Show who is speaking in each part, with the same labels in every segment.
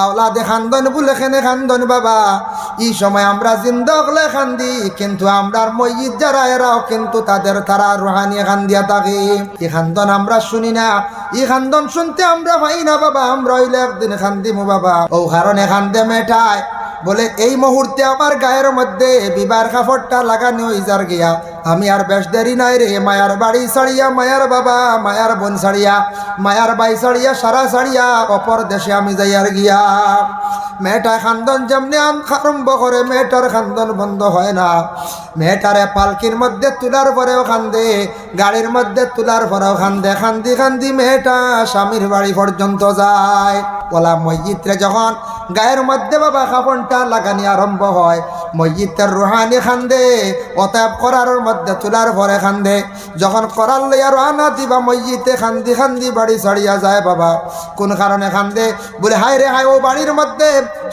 Speaker 1: আওলাদে খান্দন বলে খেনে খান্দন বাবা। এই সময় আমরা জিন্দা হলে খান্দি, কিন্তু আমরার মসজিদ যারা এরাও কিন্তু তারা রুহানি খান্দিয়া থাকে। এই খান্দন আমরা শুনি না, এই খান্দন শুনতে আমরা পাই না বাবা। আমরা হইলে একদিন খান্দিমু বাবা। ও কারণে খান্দে মেটায় বলে এই মুহূর্তে আমার গায়ের মধ্যে বিবার কাপড়টা লাগানো হইজার গিয়া, আমি আর বেশ দেরি নাই রে। মায়ার বাড়ি ছাড়িয়া, মায়ার বাবা মায়ার বোন ছাড়িয়া, মায়ার বাই ছাড়িয়া, সারা ছাড়িয়া অপর দেশে আমি যাইয়ার গিয়া। মেয়েটায় খান্দন যেমনি আরম্ভ করে, মেয়েটার খান্দন বন্ধ হয় না। মেয়েটারে পালকির মধ্যে তুলার পরেও খান্দে, গাড়ির মধ্যে তুলার পরেও খান্দে। খান্দি খান্দি মেয়েটা স্বামীর বাড়ি পর্যন্ত যায়। বলা মসজিদে যখন গায়ের মধ্যে বাবা কাপড়টা লাগানি আরম্ভ হয়, মসজিদের রুহানি খান্দে। অতএব করার মধ্যে তুলার পরে খান্দে। যখন করার লইয়া রওনা দিবা মসজিদে খান্দি খান্দি বাড়ি ছাড়িয়া যায় বাবা। কোন কারণে খান্দে? বলে হায় রে হায়, ও বাড়ির মধ্যে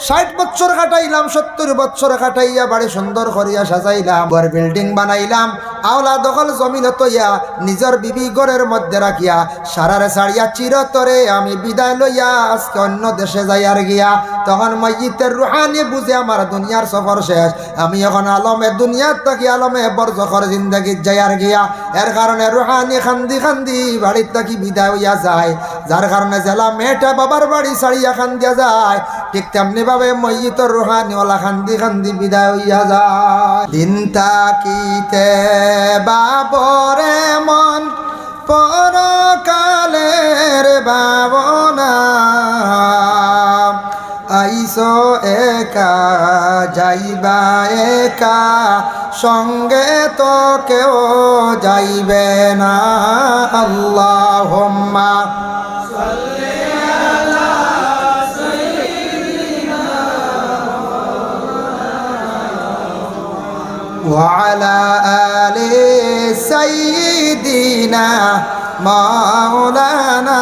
Speaker 1: 60 বছর কাটাইলাম, 70 বছর কাটাইয়া বাড়ি সুন্দর করিয়া সাজাইলাম, বড় বিল্ডিং বানাইলাম, আওলা দখল জমিন তৈয়া নিজের বিবি ঘরের মধ্যে রাখিয়া সারারে ছাড়িয়া চিরতরে আমি বিদায় লইয়া আজকে অন্য দেশে যাইয়ার গিয়া। তখন মসজিদের রুহানি বুঝে আমার দুনিয়ার সফর শেষ, আমি এখন আলমে দুনিয়ার থাকি আলমে বরজখর জিন্দগিত যাইয়ার গিয়া। এর কারণে রুহানি খান্দি খান্দি বাড়ির থাকি বিদায় হইয়া যায়। যার কারণে জেলা মেয়েটা বাবার বাড়ি ছাড়িয়া খান্দিয়া যায়, ঠিক তেমনি ভাবে মসজিদের রুহানিওয়ালা খান্দি খান্দি বিদায় হইয়া যায়। দিন তাকিতে বাবরে মন পরকালের ভাবনা, আইসো একা যাইবা একা, সঙ্গে তো কেউ যাইবে না। আল্লাহুম্মা সাল্লি আলা সাইয়্যিদিনা ওয়া আলা আলি সাইয়্যিদিনা মাওলানা।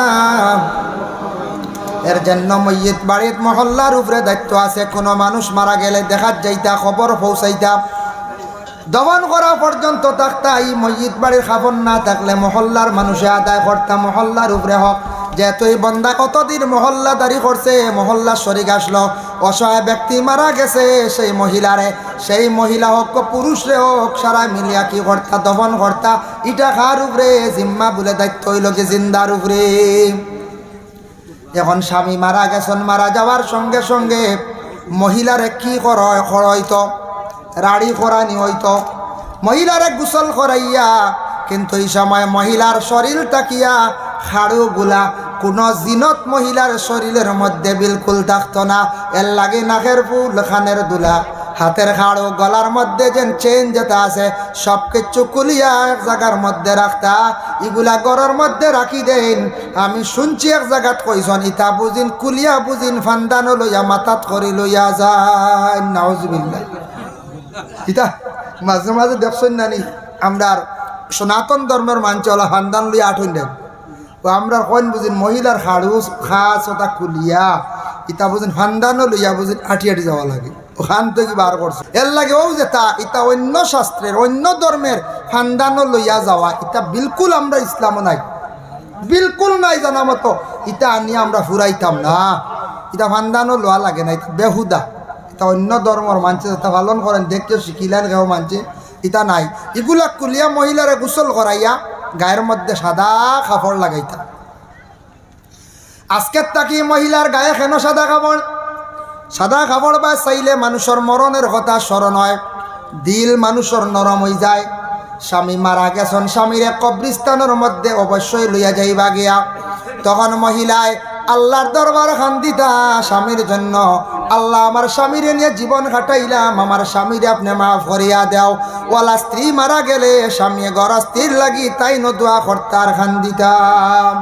Speaker 1: এর জন্য মসজিদ বাড়ির মহল্লার উপরে দায়িত্ব আছে। কোনো মানুষ মারা গেলে দেখাত যাইতা, খবর পৌঁছাইতা, দমন করা পর্যন্ত থাকতা। এই মসজিদ বাড়ির খবর না থাকলে মহল্লার মানুষে আদায় করতাম, মহল্লার উপরে হক। যেহেতু এই বন্দা কতদিন মহল্লাদারি করছে, মহল্লা শরিক আসলো, অসহায় ব্যক্তি মারা গেছে, সেই মহিলা হোক পুরুষরে হোক সারা মিলিয়া কি করতা, দমন করতা। ইটা খার উপরে জিম্মা বলে দায়িত্ব হইল কি জিন্দার উপরে। এখন স্বামী মারা গেছেন, মারা যাওয়ার সঙ্গে সঙ্গে মহিলারে কি হইতো, রাড়ি করানি হইতো, মহিলারে গোসল করাইয়া। কিন্তু এই সময় মহিলার শরীর তাকিয়া হাড়ুগুলা কোনো জিনত মহিলার শরীরের মধ্যে বিলকুল থাকতো না। এর লাগে নাকের ফুল, খানের দুলা, হাতের খাড়ো, গলার মধ্যে যে চেন যেটা আছে সব কিছু কুলিয়া এক জায়গার মধ্যে রাখতা। এগুলা ঘরের মধ্যে রাখি দেন। আমি শুনছি এক জায়গাত কইসন ইতা বুঝিন কুলিয়া বুঝিন ফান্দানো লইয়া মাথাত করি লইয়া যায়। নাউজুবিল্লাহ। ইতা মাঝে মাঝে দেখছেন নানি আমরা সনাতন ধর্মের মানচলা ফান্দান লইয়া আঠুন দেন। ও আমরা কইন বুঝিন মহিলার খাড়ু খাস ওটা কুলিয়া, ইতা বুঝিন ফান্দানো লইয়া বুঝিন আটি আটি যাওয়া লাগে। ওখান থেকে বার করছে এর লাগে ও যেটা ইটা অন্য শাস্ত্রের অন্য ধর্মের ফান্দানো লইয়া যাওয়া, এটা বিলকুল আমরা ইসলামও নাই, বিলকুল নাই জানা মতো। ইটা আনি আমরা ফুরাইতাম না, এটা ফান্দানো লওয়া লাগে না, এটা বেহুদা। এটা অন্য ধর্মর মানছে যেটা পালন করেন, দেখতে শিখিলেন কেউ মানছে, এটা নাই। এগুলা কুলিয়া মহিলারে গোসল করাইয়া গায়ের মধ্যে সাদা কাপড় লাগাইতা। আজকের তাকি মহিলার গায়ে কেন সাদা কাপড়? সাদা কাপড় বা চাইলে মানুষের মরণের কথা স্মরণ হয়, দিল মানুষের নরম হয়ে যায়। স্বামী মারা গেছেন, স্বামীর কবরিস্তানের মধ্যে অবশ্যই লইয়া যাইবা গিয়া। তখন মহিলায় আল্লাহর দরবার খান্দিতা স্বামীর জন্য, আল্লাহ আমার স্বামীরে নিয়ে জীবন কাটাইলাম, আমার স্বামীরে আপনি মাফ করিয়া দেও। ওলা স্ত্রী মারা গেলে স্বামী ঘর স্ত্রীর লাগি তাই দোয়া করতার খান্দিতাম।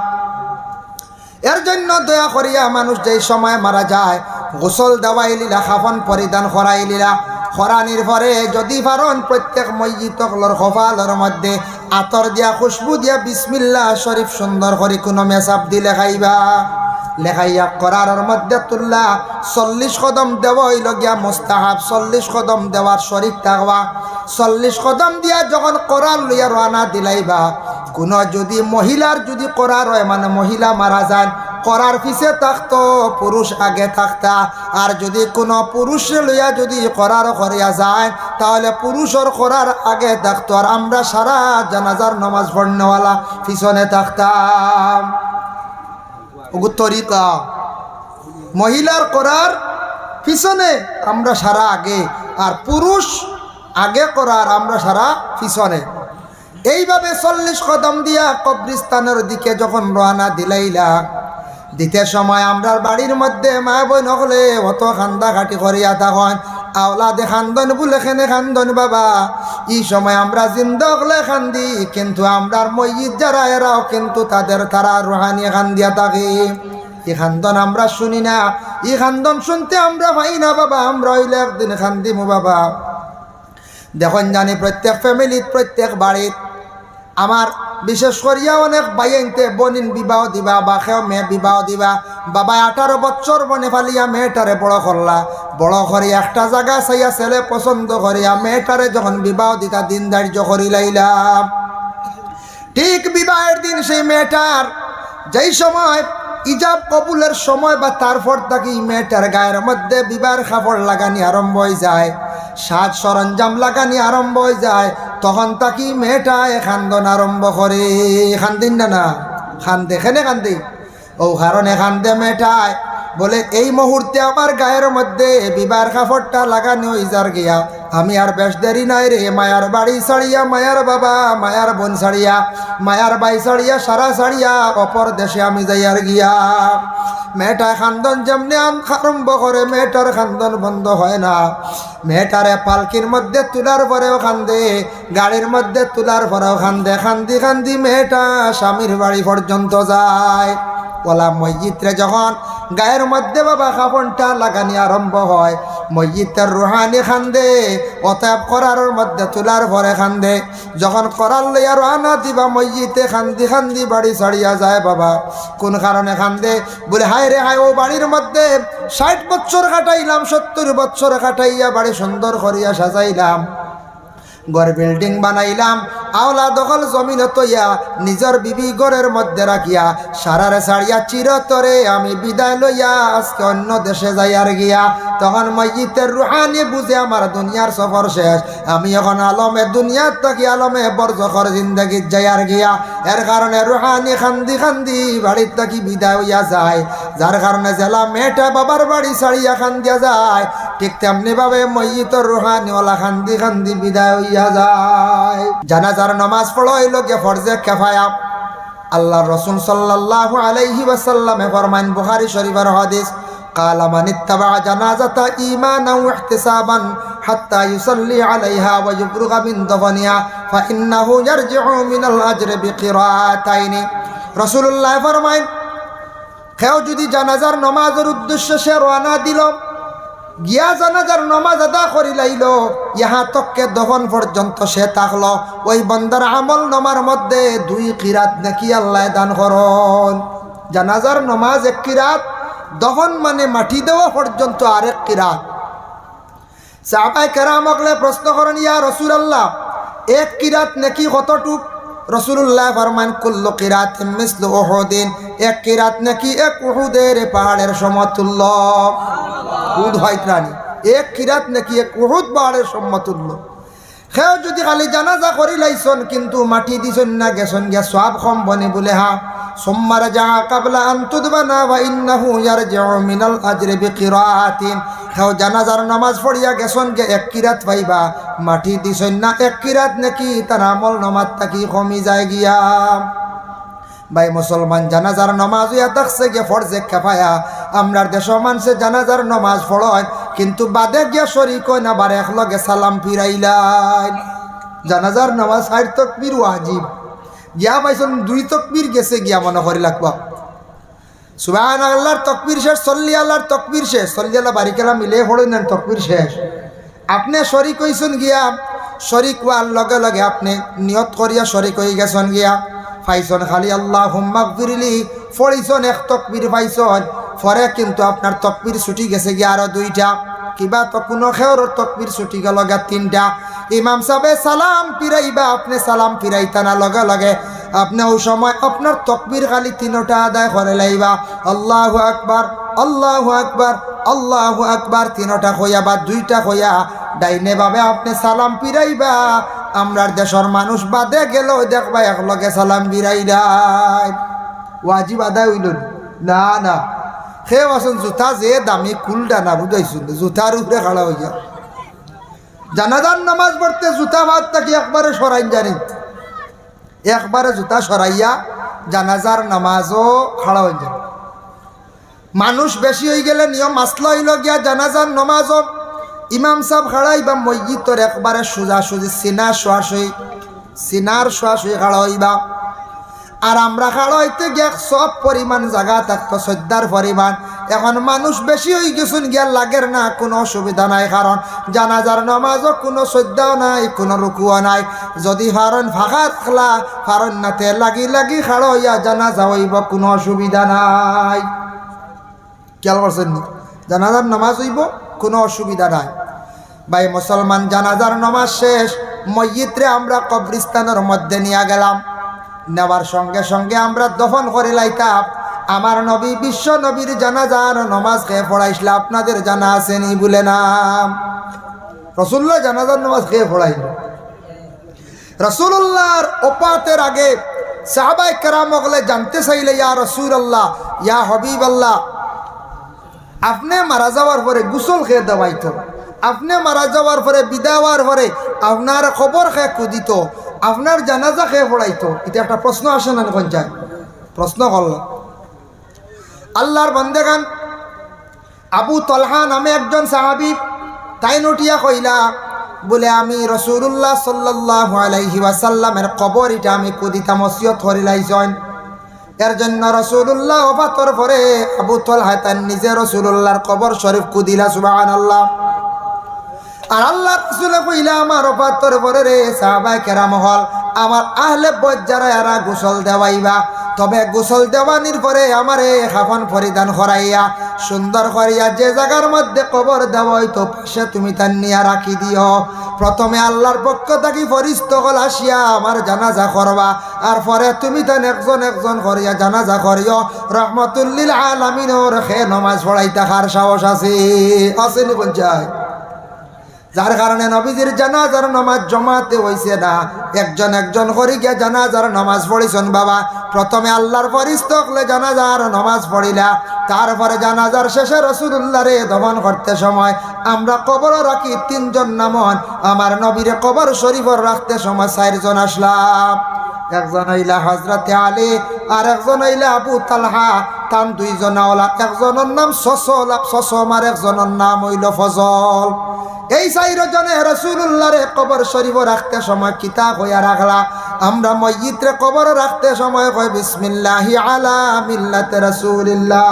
Speaker 1: এর জন্য দয়া করিয়া মানুষ যেই সময় মারা যায় গোসল দেওয়াইলিলা, খাফন পরিধান করাইলিলা। খরানির পরে যদি পারন প্রত্যেক মসজিদর কপালের মধ্যে আতর দিয়া খুশবু দিয়া বিসমিল্লাহ শরীফ সুন্দর করে কোনো মেসাব দি লেখাইবা। লেখাইয়া করার মধ্যে তুল্লা 40 কদম দেওয়া হইল গিয়া মোস্তাহাব। 40 কদম দেওয়ার শরীফ থাকবা। 40 কদম দিয়া যখন করার লইয়া রানা দিলাইবা, কোনো যদি মহিলার যদি করার হয় মানে মহিলা মারা যান, করার পিছে থাকতো, পুরুষ আগে থাকতা। আর যদি কোনো পুরুষে লইয়া যদি করার করিয়া যায় তাহলে পুরুষের করার আগে থাকতো, আর আমরা সারা জানাজার নামাজ পড়নেওয়ালা পিছনে থাকতাম। তরিকা মহিলার করার পিছনে আমরা সারা আগে, আর পুরুষ আগে করার আমরা সারা পিছনে। এইভাবে 40 কদম দিয়া কবরিস্তানের দিকে যখন রওনা দিলাইলা, দিতে সময় আমরার বাড়ির মধ্যে মা বোন হলে অত কান্দাকাটি করিয়া তখন আওলাদে খান্দন বলে খেনে খান্দন বাবা। এই সময় আমরা জিন্দা হলে খান্দি, কিন্তু আমরার মইয়িত যারা এরাও কিন্তু তারা রুহানি খান্দিয়া থাকে। এই খান্দন আমরা শুনি না, এই খান্দন শুনতে আমরা পাই না বাবা। আমরা হইলে একদিন খান্দিমু বাবা। দেখুন জানি প্রত্যেক ফ্যামিলিত, প্রত্যেক বাড়িত আমার বিশেষ করিয়া অনেক বাইনতে বনিন বিবাহ দিবা বা খেও মেয়ে বিবাহ দিবা। বাবা 18 বছর বনে ফালিয়া মেয়েটারে বড় করলা, বড় করিয়া একটা জায়গা চাইয়া ছেলে পছন্দ করিয়া মেয়েটারে যখন বিবাহ দিতা দিন ধার্য করি লাইলাম। ঠিক বিবাহের দিন সেই মেয়েটার যেই সময় ইজাব কবুলের সময় বা তারপর থাকি মেয়েটার গায়ের মধ্যে বিবাহের কাপড় লাগানি আরম্ভ হয়ে যায়, সাজ সরঞ্জাম লাগানি আরম্ভ হয়ে যায়, তখন তাকি মেয়েটা খান্দন আরম্ভ করে। খান্দিন না খান্দে, খেনে খান্দি ও কারণে খান্দে মেয়েটায় বলে এই মুহূর্তে আমার গায়ের মধ্যে বিবাহের কাপড়টা লাগানো হয়ে যার গিয়া, আমি আর বেশ দেরি নাই রে মায়ার বাড়ি ছাড়িয়া, মায়ার বাবা মায়ার বোন ছাড়িয়া, মায়ার বাই ছাড়িয়া, সারা ছাড়িয়া অপর দেশে আমি যাইয়ার গিয়া। মেয়েটা খান্দন যেমনি আরম্ভ করে, মেয়েটার খান্দন বন্ধ হয় না। মেয়েটারে পালকির মধ্যে তুলার পরেও খান্দে, গাড়ির মধ্যে তুলার পরেও খান্দে। খান্দি খান্দি মেয়েটা স্বামীর বাড়ি পর্যন্ত যায়। ওলা মসজিদে যখন গায়ের মধ্যে বাবা কাপড়টা লাগানি আরম্ভ হয়, মসজিদের রুহানি খান্দে, অতএব করার মধ্যে তুলার পরে খান্দে। যখন করার লইয়া রওনা দিবা মসজিদে খান্দি খান্দি বাড়ি ছাড়িয়া যায় বাবা। কোন কারণে খান্দে? বলে হায় রে হায়, ও বাড়ির মধ্যে 60 বছর কাটাইলাম, 70 বছর কাটাইয়া বাড়ি সুন্দর করিয়া সাজাইলাম, ঘর বিল্ডিং বানাইলাম, আওলা দখল জমিন তৈয়া নিজের বিবি ঘরের মধ্যে রাখিয়া সারারে ছাড়িয়া চিরতরে আমি বিদায় লইয়া আজকে অন্য দেশে যাইয়ার গিয়া। তখন মসজিদের রুহানি বুঝে আমার দুনিয়ার সফর শেষ, আমি এখন আলমে দুনিয়ার থাকি আলমে বরজখর জিন্দগিত যাইয়ার গিয়া। এর কারণে রুহানি খান্দি খান্দি বাড়ির থাকি বিদায় হইয়া যায়, যার কারণে জেলা মেয়েটা বাবার বাড়ি ছাড়িয়া খান্দিয়া যায়, ঠিক তেমনি ভাবে মসজিদের রুহানিওয়ালা খান্দি খান্দি বিদায় হইয়া যায়। জানাজার নামাজ পড়া হইল গে ফরজে কিফায়া। আল্লাহ রাসূল সাল্লাল্লাহু আলাইহি ওয়াসাল্লামে ফরমান, বুখারী শরীফের হাদিস, قال من اتبع جنازة إيمانا واحتسابا حتى يصلي عليها ويفرغ من دفنها فإنه يرجع من الأجر بقراءتين। রাসূলুল্লাহ ফরমায়, কেউ যদি জানাজার নামাজের উদ্দেশ্যে সে রওনা দিল, গিয়া জানাজার নামাজ আদা করি লাইল, ইহা তককে দফন পর্যন্ত সে থাকলো, ওই বন্দার আমল নামার মধ্যে 2 কিরাত নাকি আল্লাহ দান করন। জানাজার নামাজ 1 কিরাত, দফন মানে মাটি দেওয়া পর্যন্ত আরেক কিরাত। সাহাবায়ে কেরাম হকলে প্রশ্ন করেন, ইয়া রাসূলুল্লাহ 1 কিরাত নাকি কতটুক? রাসূলুল্লাহ ফরমান, কুল্লু কিরাতিন মিসলু উহুদিন, 1 কিরাত নাকি 1 উহুদের পাহাড়ের সমতুল্য। উহুদ হয় প্রাণী, 1 কিরাত নাকি 1 উহুদ পাহাড়ের সমতুল্য। কেউ যদি খালি জানাজা করি লাইছন কিন্তু মাটি দিছন না, গেছন গিয়া সওয়াব কম বনে বলে হা সুম্মা রাজা কাবলা আন তুদবানা ওয়া ইন্নাহু ইয়ারজিউ মিনাল আজরি বিকিরাতিন। কেউ জানাজার নামাজ পড়িয়া গেছন গে 1 কিরাত পাইবা, মাটি দিছন না 1 কিরাত নাকি তার আমল নামাজ থাকি কমি যায় গিয়া। ভাই মুসলমান, জানাজার নামাজ হইয়া দেখছে গিয়ে ফরজে কিফায়া। আমরার দেশ মানুষে জানাজার নামাজ পড়য় কিন্তু বাদে গিয়া শরীক হয় না, বারে একলগে সালাম ফিরাইলাই। জানাজার নামাজ 8 তাকবীর ওয়াজিব, গিয়া পাইছেন 2 তাকবীর গেছে গিয়া মনে করি লাগবা। সুবহানাল্লাহর তাকবীর শেষ, সল্লি আল্লাহর তাকবীর শেষ, সল্লি আল্লাহ বারিকালা মিলে পড়েন না, তাকবীর শেষ। আপনি শরীক হইছেন গিয়া, শরীক হওয়ার লগে লগে আপনি নিয়ত করিয়া শরীক হয়ে গেছেন গিয়া, পাইছন খালি আল্লাহুম্মা গফিরলি পড়িছন, 1 তাকবীর পাইছন, পরে কিন্তু আপনার তাকবীর ছুটি গেছে গিয়া আরো 2টা, কিবা তো কোনো খেওর তাকবীর ছুটি গেল গা 3টা। ইমাম সাহেব সালাম ফিরাইবা, আপনি সালাম ফিরাইতা না, লগে লগে আপনি ওই সময় আপনার তকবীর খালি তিনটা আদায় করে লাইবা। আল্লাহু আকবার, আল্লাহু আকবার, আল্লাহু আকবার তিনটা হইয়া বা দুইটা হইয়া ডাইনে ভাবে আপনি সালাম ফিরাইবা। আমরার দেশের মানুষ বাদে গেলেও দেখবা একলগে সালাম ফিরাই দেয়। ওয়াজিব আদায় হইল না, না খেয়ে আসুন জুতা যে দামি কুলটা না বুঝাইছুন, জুতার উপরে খাড়া হইয়া জানাজার নামাজ পড়তে জুতা ভাত থাকি একবারে সরাই জানি, একবারে জুতা সরাইয়া জানাজার নামাজও খাড়া হয়ে যায়। মানুষ বেশি হয়ে গেলে নিয়ম মাসলা হইল গিয়া জানাজার নামাজও ইমাম সাহেব খাড়াই বা মসজিদর একবারে সোজাসুজি সিনার শোয়াশুই খাড়া হইবা। আর আমরা খাড়া হইতে গিয়া সব পরিমাণ জায়গা থাকতো শ্রদ্ধার পরিমাণ। এখন মানুষ বেশি হয়ে গেছুন গিয়া লাগের না, কোনো অসুবিধা নাই, কারণ জানাজার নামাজও কোনো শ্রদ্ধাও নাই, কোনো রুকুও নাই। যদি ফারণ ফাঁকা থাকলা ফারণ নাতে লাগি লাগি খাড়া হইয়া জানাজা হইব, কোনো অসুবিধা নাই। খেয়াল করছেন নি? জানাজার নামাজ হইব, কোনো অসুবিধা নাই। ভাই মুসলমান, জানাজার নামাজ শেষ, মসজিদে আমরা কবরস্থানের মধ্যে নিয়ে গেলাম। নেওয়ার সঙ্গে সঙ্গে আমরা দফন করে লাইতাম। আমার নবী বিশ্ব নবীর জানাজার নামাজ খেয়ে পড়াইছিল, আপনাদের জানা আসেনি বলে নাম? রসুল্লাহ জানাজার নামাজ খেয়ে পড়াইল। রসুল্লাহর ওপাতের আগে সাহাবায়ে কেরাম ওগুলো জানতে চাইলে, ইয়া রসুল্লাহ, ইয়া হাবিব আল্লাহ, আপনি মারা যাওয়ার পরে গোসল খেয়ে দেওয়াইতো, আপনি মারা যাওয়ার পরে বিদায় হওয়ার পরে আপনার খবর খেয়ে কুদিত, আপনার জানাজা খেয়ে পড়াইতো। এটা একটা প্রশ্ন আসে না? কোন যায় প্রশ্ন করল। আল্লাহর বান্দেগান আবু তলহা নামে একজন সাহাবী, তাই নটিয়া কইলা বলে, আমি রাসূলুল্লাহ সাল্লাল্লাহু আলাইহি ওয়াসাল্লামের কবর এটা আমি কুদিতাম, ওসিয়ত করিলাইছেন। এর জন্য রাসূলুল্লাহ ওফাতর পরে আবু তলহা তার নিজে রাসূলুল্লাহর কবর শরীফ কুদিলা। সুবহানাল্লাহ। আর আল্লাহ রাসূল কইলা, আমার ওফাতর পরে রে সাহাবায়ে কেরাম হল আমার আহলে বয়ত যারা এরা গোসল দেওয়াইবা, তবে গোসল দেওয়ানির পরে আমারে কাফন পরিধান করাইয়া সুন্দর করিয়া যে জায়গার মধ্যে কবর দেওয়া হইতো পাশে তুমি তার নিয়া রাখি দিও। প্রথমে আল্লাহর পক্ষ থাকি ফরিস্তা হল আসিয়া আমার জানাজা করবা, আর পরে তুমি তান একজন একজন করিয়া জানাজা করিও। রহমতুল্লিল আলামিনের খে নমাজ পড়াই থাকার সাহস আছে, আসেনি পঞ্চায়েত? যার কারণে নবীজির জানাজার নামাজ জমাতে হইছে না, একজন একজন করে গিয়া জানাজার নামাজ পড়িছেন। বাবা, প্রথমে আল্লাহর ফরিস্তা হলে জানাজার নামাজ পড়িলা, তারপরে জানাজার শেষে রাসূলুল্লাহ রে দফন করতে সময় আমরা কবর রাখি তিনজন নামন, আমার নবীর কবর শরীফর রাখতে সময় 4 জন আসলাম। একজন হইলা হযরতে আলী, আর একজন হইলা আবু তালহা, তাম 2 জন ওলা। একজনের নাম সসম, আর একজনের নাম হইল ফজল। এই 4 জনে রাসূলুল্লাহর কবর শরীফ রাখতে সময় কিতা কইয়া রাখলা? আমরা মসজিদে কবর রাখতে সময় কই বিসমিল্লাহি আলা মিল্লাতে রাসূলিল্লাহ।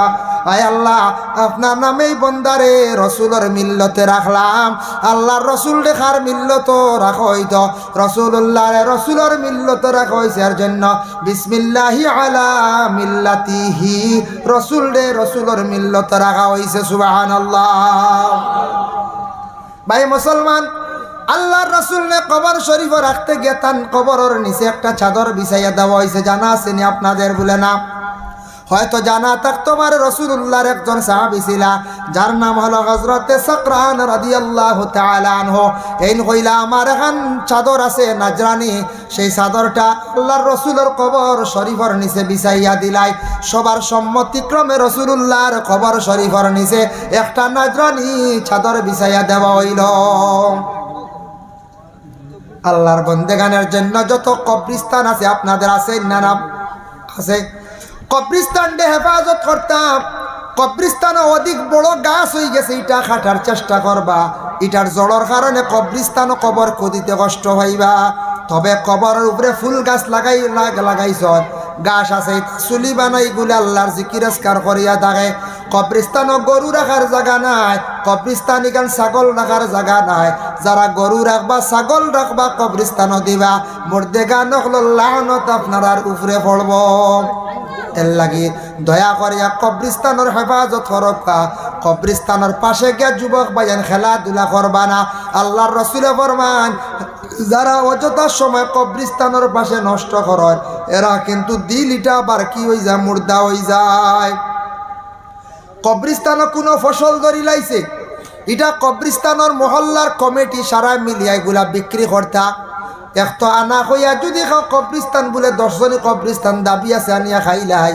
Speaker 1: আয় আল্লাহ, আপনার নামেই বন্দারে রসুলের মিল্লতে রাখলাম। আল্লাহর রসুল রেখার মিল্লত রাখা হইতো, রসুলের মিল্লত রাখা হয়েছে। এর জন্য বিসমিল্লাহি আলা মিল্লাতিহি, রসুলের মিল্লত রাখা হয়েছে। সুবহানাল্লাহ। ভাই মুসলমান, আল্লাহর রাসূল নে কবর শরীফ রাখতে গিয়ে তান কবরের নিচে একটা চাদর বিছাইয়া দেওয়া হয়েছে। জানা আসেনি আপনাদের? বলে না? হয়তো জানা থাকতো। আমার রাসূলুল্লাহর একজন সাহাবী ছিল, যার নাম হলো হযরতে সাকরান রাদিয়াল্লাহু তাআলা আনহু। এই কইলা, আমার এখন চাদর আছে নাজরানি, সেই চাদরটা আল্লাহর রাসূলের কবর শরীফের নিচে বিছাইয়া দিলাই। সবার সম্মতিক্রমে রাসূলুল্লাহর কবর শরীফের নিচে একটা নাজরানি চাদর বিছাইয়া দেওয়া হইল। আল্লাহর বন্দেগানের জন্য যত কবরস্থান আছে আপনাদের আছে না? নাম আছে। কবরস্থানকে হেফাজত করতাম। কবরস্থান অধিক বড় গাছ হয়ে গেছে, এটা কাটার চেষ্টা করবা। এটার জড়র কারণে কবরস্থান কবর খুদিতে কষ্ট হইবা। তবে কবরের উপরে ফুল গাছ লাগাইছ, গাছ আছে, চুলি বানাই গুলে আল্লাহর জিকির আজকার করিয়া থাকে। কবরস্থানও গরু রাখার জায়গা নাই, কবরস্থান এখান ছাগল রাখার জায়গা নাই। যারা গরু রাখবা ছাগল রাখবা কবরস্থানও দিবা, মুর্দেগা নকল লানত আপনার উপরে পড়ব। এর লাগি দয়া করিয়া কবরস্থানের হেফাজত করবা। কবরস্থানের পাশে গিয়া যুবক ভাইয়ান খেলাধুলা করবা না। আল্লাহর রাসূলে ফরমান, যারা অযথা সময় কবরস্থানের পাশে নষ্ট করে এরা কিন্তু দিলটা আবার কি হয়ে যায়, মুর্দা হয়ে যায়। কবরস্থানে কোনো ফসল ধরি লাইছে, এটা কবরস্থানের মহল্লার কমিটি সারা মিলিয়া এগুলা বিক্রি করতা। এক তো আনা কইয়া যদি কবরস্থান বলে 10 জনে কবরস্থান দাবি আছে আনিয়া খাইলাই,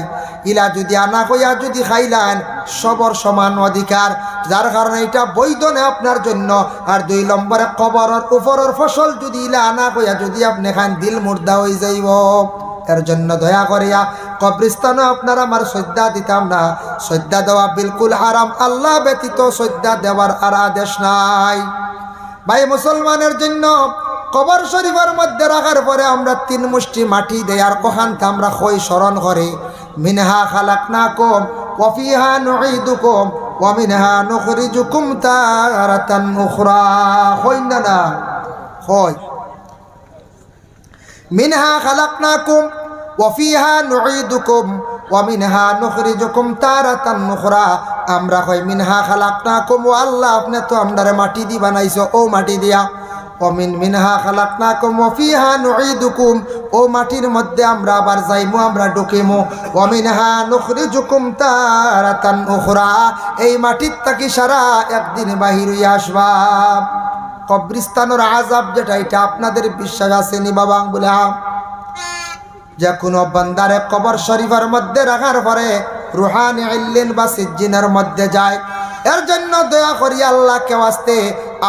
Speaker 1: ইলা যদি আনা কইয়া যদি খাইলান সবর সমান অধিকার, যার কারণে এটা বৈধ না আপনার জন্য। আর 2 নম্বরে কবরের উপরের ফসল যদি ইলা আনা কইয়া যদি আপনি খান দিল মুর্দা হয়ে যাইব। এর জন্য দয়া করিয়া কবরস্থানে আপনারা আমার শ্রদ্ধা দিতাম না। শ্রদ্ধা দেওয়া বিলকুল হারাম, আল্লাহ ব্যতীত শ্রদ্ধা দেওয়ার আর আদেশ নাই। ভাই মুসলমানের জন্য কবর শরীফের মধ্যে রাখার পরে আমরা 3 মুষ্টি মাটি দেই আর ওখানতে আমরা কই স্মরণ করে মিনহা খালাকনাকুম ওয়া ফিহা নুঈদুকুম ওয়া মিনহা নুখরিজুকুম তারাতান উখরা। কই না কই মিনহা খালাকনাকুম ওয়া ফিহা নুঈদুকুম ওয়া মিনহা নুখরিজুকুম তারাতান উখরা। আমরা কই মিনহা খালাকনাকুম, ও আল্লাহ আপনি তো আমরারে মাটি দি বানাইছো, ও মাটি দিয়া মিনহা খালাকনাকুম ওয়া ফিহা নুঈদুকুম, ও মাটির মধ্যে আমরা আবার যাইমু, আমরা ঢুকিমু। ওয়া মিনহা নুখরিজুকুম তারাতান উখরা, এই মাটির থেকে সারা একদিন বাহির হইয়া আসবা। কবরস্থানের আযাব যেটা এটা আপনাদের বিশ্বাস আছে নি বাবা? বলে যে কোনো বান্দারে কবর শরীফের মধ্যে রাখার পরে রুহানি ইল্লিন বা সিজ্জিনের মধ্যে যায়। এর জন্য দয়া করি আল্লাহকে ওয়াস্তে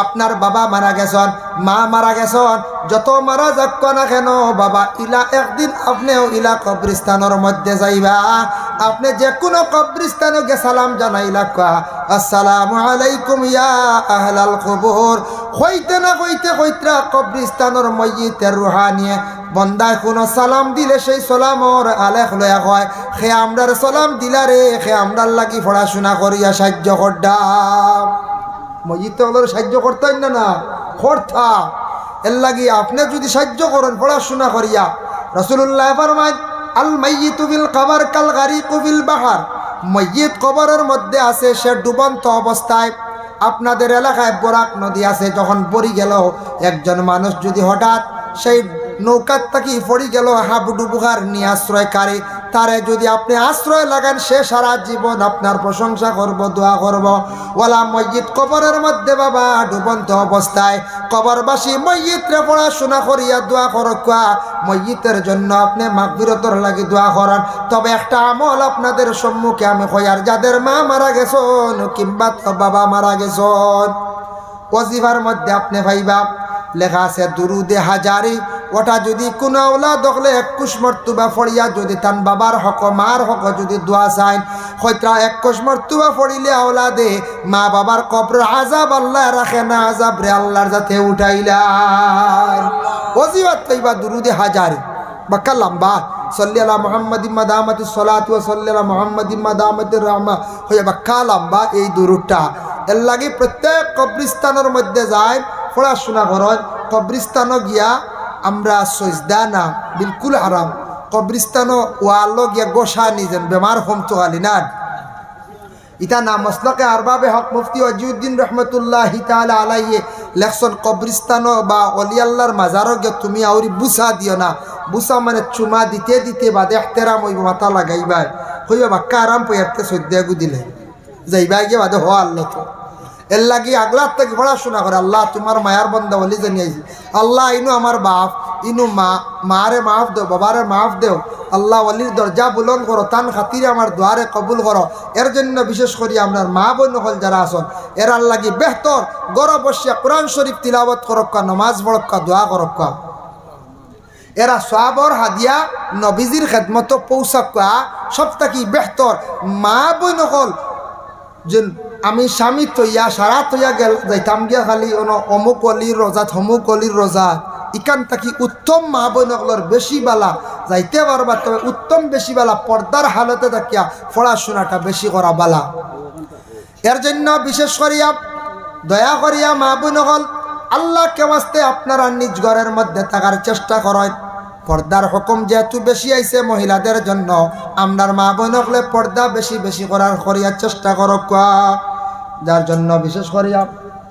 Speaker 1: আপনার বাবা মারা গেছেন, মা মারা গেছেন, যত মারা যাক না কেন বাবা ইলা একদিন আপনিও ইলা কবরস্থানের মধ্যে যাইবা। আপনি যে কোনো কবরস্থানে গে সালাম জানাইলা, আসসালামু আলাইকুম ইয়া আহলাল কবর। হইতে না হইতে কইত্রা কবরস্থানের মইয়িতের রুহানিয়ে বন্দায় কোনো সালাম দিলে সেই সালামর আলেখ লয়া হয়, খে আমরার সালাম দিলা রে, খে আমরার লাগি পড়াশোনা করিয়া সাহায্য করডা। মসজিদে ওদের সাহায্য করতেন না না করতা, এর লাগি আপনি যদি সাহায্য করেন পড়াশোনা করিয়া। রাসূলুল্লাহ ফরমায় আল মাইয়িতু বিল কবর কাল গারিকু বিল বাহর, মসজিদ কবরের মধ্যে আছে সে ডুবন্ত অবস্থায়। আপনাদের এলাকায় বরাক নদী আছে, যখন পড়ি গেল একজন মানুষ যদি হঠাৎ সেই নৌকার থাকি পড়ি গেল হাবুডুবুকার নিয়ে আশ্রয় কারে, তারে যদি আপনি আশ্রয় লাগান সে সারা জীবন আপনার প্রশংসা করব, দোয়া করব। ওয়ালা মসজিদ কবরের মধ্যে বাবা ডুবন্ত অবস্থায় কবরবাসী মসজিদরে পড়াশোনা করিয়া দোয়া করকা, মসজিদের জন্য আপনি মাগফিরতর লাগি দোয়া করেন। তবে একটা আমল আপনাদের সম্মুখে আমি কই, আর যাদের মা মারা গেছেন কিংবা বাবা মারা গেছেন, ওয়াজিফার মধ্যে আপনি ভাইবা লেখা আছে দুরুদে হাজারি। ওটা যদি কোনো আওলাদ হলে 21 মর্তবা পড়িয়া যদি তান বাবার হক মার হক যদি দোয়া চায়, হয়তো 21 মর্তবা পড়িলে আওলাদে মা বাবার কবর আযাব আল্লাহ রাখে না, আযাব রে আল্লাহর যাতে উঠাইলাম। ওজিবাত কইবা দুরুদে হাজারি বাক্কা লম্বা, সাল্লি আলা মুহাম্মাদিন মাদামাতিস সালাতু ওয়া সাল্লি আলা মুহাম্মাদিন মাদামাতির রাহমা হইয়া বাক্কা লম্বা এই দুরুদটা। এর লাগি প্রত্যেক কবরস্থানের মধ্যে যায় পড়াশোনা করেন। কবরস্থান গিয়া আমরা সজদা না, বিলকুল হারাম। কবরস্থান ওয়ালো গিয়া গোসা নিজেন বেমার হমতো আলি না। ইটা না মসলকে আরবাবে হক মুফতি ওয়াজিউদ্দিন রহমতুল্লাহি তাআলা আলাইহি লেখছেন, কবরস্থান বা অলি আল্লাহর মাজারও গিয়া তুমি আউরি বুসা দিও না। বুসা মানে চুমা দিতে দিতে বাদে এহতেরাম হইব, মাথা লাগাইবা হইবা বাক্কা আরাম পয়াতে সদ্যা গুদিলে যাইবা গিয়ে বাদে হওয়া আল্লাহ। তো এর লাগি আগলার থেকে পড়াশোনা করে, আল্লাহ তোমার মায়ার বন্দা বলি জানিয়েছি, আল্লাহ ইনু আমার বাপ ইনু মারে মাফ দেও, বাবারে মাফ দেও, আল্লাহ অলির দরজা বুলন করো, তান খাতিরে আমার দোয়ারে কবুল করো। এর জন্য বিশেষ করে আপনার মা বোন হল যারা আসন এর লাগি বেহতর গড় বসিয়া কোরআন শরীফ তিলাওয়াত করক্কা, নমাজ পড়ক্কা, দোয়া করক্কা। এরা সওয়াবর হাদিয়া নবীজির খেদমত পৌঁছাক্কা সব থাকি বেহতর। মা বোন হল যে আমি স্বামী তৈয়া সারা তৈয়া গেল যাইতাম গিয়া খালি অমুক অলির রোজাত অমুক অলির রোজাত, ইকান থাকি উত্তম মা বোনগুলোর বেশি বালা যাইতে পারবা। তবে উত্তম বেশি বালা পর্দার হালতে থাকিয়া পড়াশোনাটা বেশি করা বালা। এর জন্য বিশেষ করিয়া দয়া করিয়া মা বোনগল আল্লাহকে ওয়াস্তে আপনারা নিজ ঘরের মধ্যে থাকার চেষ্টা করেন। পর্দার হুকুম যেহেতু বেশি আইছে মহিলাদের জন্য, আপনার মা বোনকলে পর্দা বেশি বেশি করিয়ার চেষ্টা করক। যার জন্য বিশেষ করিয়া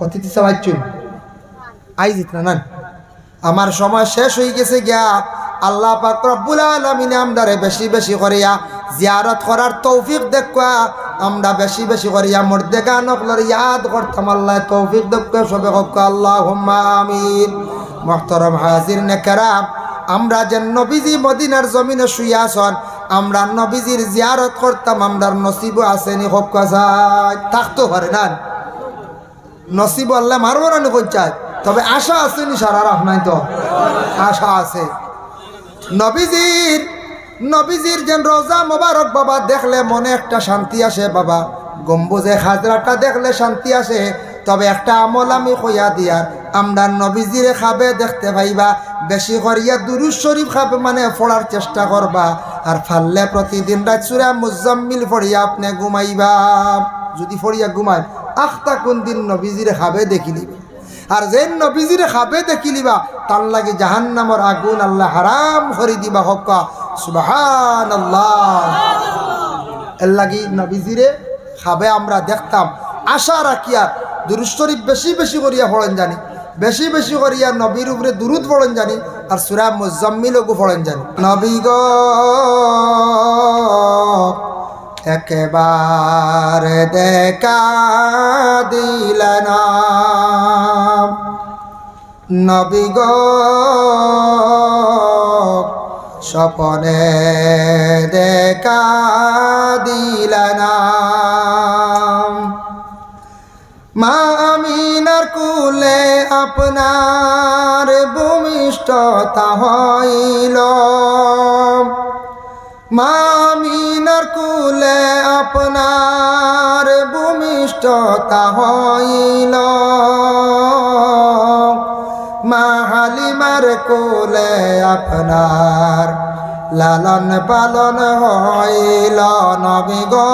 Speaker 1: অতিথি সবাই আইজিত না আমার সময় শেষ হয়ে গেছে গিয়া। আল্লাহ পাক রব্বুল আলামিন আমরারে বেশি বেশি করিয়া জিয়ারত করার তৌফিক দেখা, আমরা বেশি বেশি করিয়া মুর্দেগান নকলের ইয়াদ করতাম। আল্লাহ তৌফিক দেখা সবে হোক আল্লাহুম্মা আমিন। মুহতারাম হাজিরিনে কেরাম, আমরা যে নবীজি মদিনার জমিনে শুয়ে আছেন, আমরা নবীজির জিয়ারত করতাম, আমরার নসিব আসেনি হোক থাকতে পারে না, নসিব আল্লাহ মারব না কইচায়, তবে আশা আছে নি সারা রাখ নাই তো আশা আছে। নবীজির যেন রোজা মোবারক বাবা দেখলে মনে একটা শান্তি আসে বাবা, গম্বুজে খাজরাটা দেখলে শান্তি আসে। তবে একটা আমল আমি কইয়া দিয়ার, আমরা নবীজিরে খাবে দেখতে পাইবা, বেশি করিয়া দুরূদ শরীফ খাবে মানে পড়ার চেষ্টা করবা, আর ফাললে প্রতিদিন রাত সূরা মুজাম্মিল পড়িয়া আপনি ঘুমাইবা। যদি পড়িয়া ঘুমায় আখতা কোন দিন নবীজিরে খাবে দেখিলিবা, আর যে নবীজিরে খাবে দেখিলিবা তার লাগে জাহান্নামের আগুন আল্লাহ হারাম করে দিবা। হক্কা সুবহানাল্লাহ। এর লাগি নবীজিরে খাবে আমরা দেখতাম, আশা রাখিয়া দুরূদ শরীফ বেশি বেশি করিয়া পড়েন জানি, বেশি বেশি করিয়া নবীর উপরে দুরূদ পড়েন জানি, আর সূরা মুজাম্মিলও পড়েন জানি। নবী গো একবার দেখা দিলেন, নবী গো স্বপনে দেখা দিলেন, মা আমিনার কুলে আপনার ভূমিষ্ঠতা হইল, মা আমিনার কুলে আপনার ভূমিষ্ঠতা হইল, মা হালিমার কোলে আপনার লালন পালন হইল, নবী গো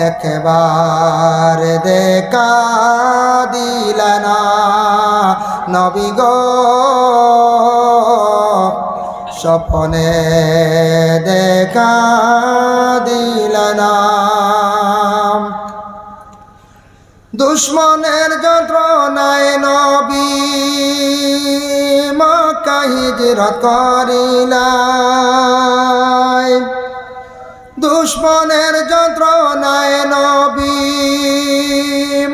Speaker 1: একবার দেখা দিলেন, নবী গো স্বপনে দেখা দিলেন। দুশ্মনের যন্ত্রণায় নবী মক্কা হিজরত করিলেন, দুশ্মনের যন্ত্রণায় নবী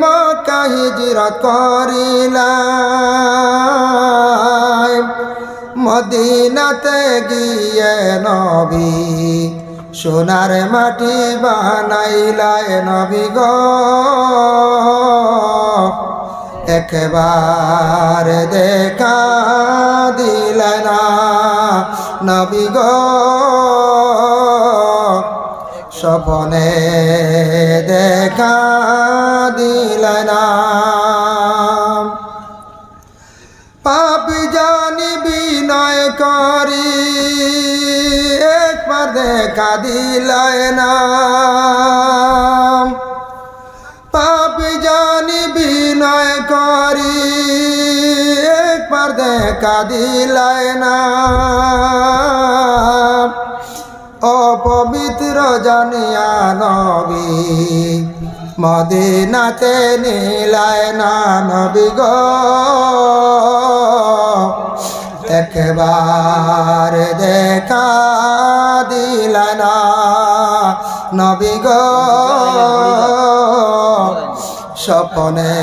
Speaker 1: মক্কা হিজরত করিলেন, মদিনাতে গিয়ে নবী সোনার মাটি বানাইলাই, নবী গো একবার দেখা দিলেন, নবী গো স্বপনে দেখা দিলেন। পাপী জানি বিনয় করি একবার দেখা দিলেন, পাপী জানি বিনয় করি একবার দেখা দিলেন, অপবিত্র জানিয়া নবী মদিনাতে নিলেন, নবী গো একবার দেখা দিলেন, নবী গো স্বপনে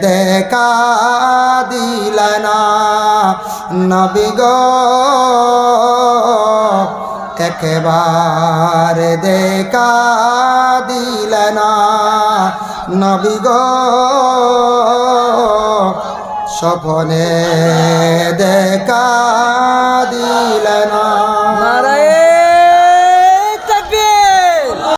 Speaker 1: দেখা দিলেন, নবী গো একবার দেখা দিলেন, নবী গো স্বপনে দেখা